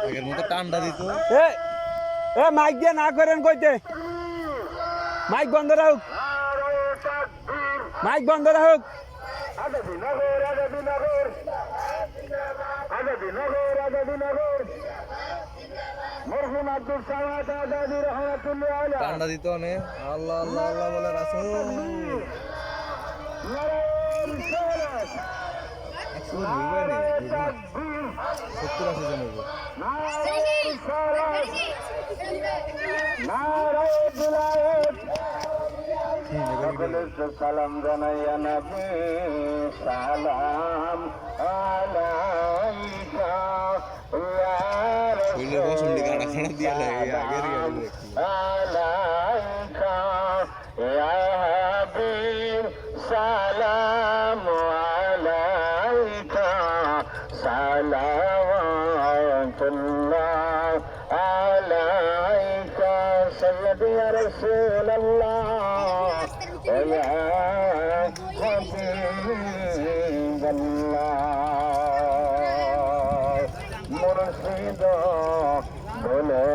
আগের মতো টান্ডা দিত। এ মাইক দিয়ে না করেন কইতে, মাইক বন্ধ রাখুক, মাইক বন্ধ রাখুক। টান্ডা দিত অনেক। আল্লাহ আল্লাহ আল্লাহ বলে রাসূল 70-80 জন হইব। সালাম জানাইয়া নবী সালাম আলাইকা ইয়া আলাইকা ইয়া হাবিব সালাম আলাইকা সালাওয়াতুল্লাহ আলাইকা সাইয়্যিদি ইয়া রাসূলুল্লাহ ইয়া হাবিবাল্লাহ মুর্শিদ বলে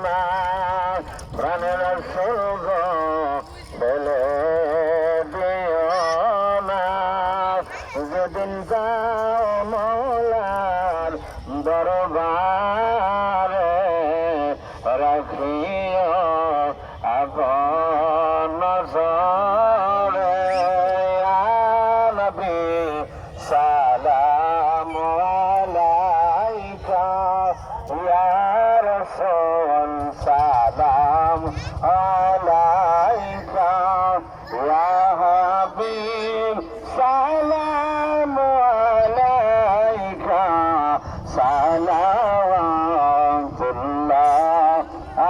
না প্রাণের স্বর্গ বলে দিও না যেদিন যাও মৌলার দরবারে রাখিও আপন নজরে ইয়া নবী সালাম আলাইকা ইয়া রাসূল সালাম আলাইকা ইয়া হাবিব সালাম আলাইকা সালাওয়াতুল্লাহ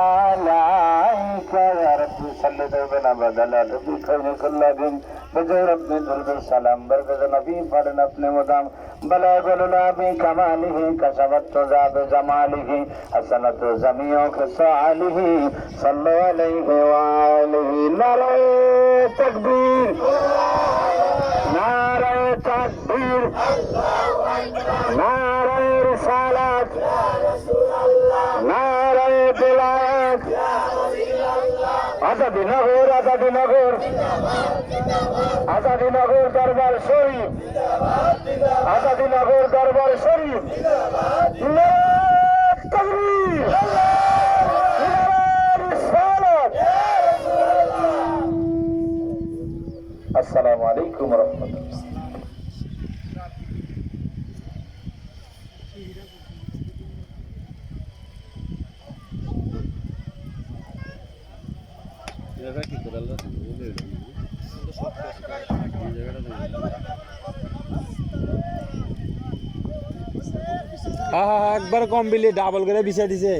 আলাইকা ইয়া রাব্বি সাল্লি তাওবানা বাদালা রবি খাইর কুল্লাদিন بجور اپنے درد السلام برکت نبی فرن اپنے مدام بلاغ النبی کماله کسبت تزاب جماله حسنت زمیوں خصاله صلو علیہ وآلہ نعرہ تکبیر نعرہ تکبیر نعرہ رسالت نعرہ بلاد আজাদি নগর আজাদি নগর আজাদি নগর দরবার শরীফ আজাদি নগর দরবার শরীফ আসসালামু আলাইকুম ওয়া রাহমাতুল্লাহ। একবার কম বিলি ডাবল করে বিছা দিছে।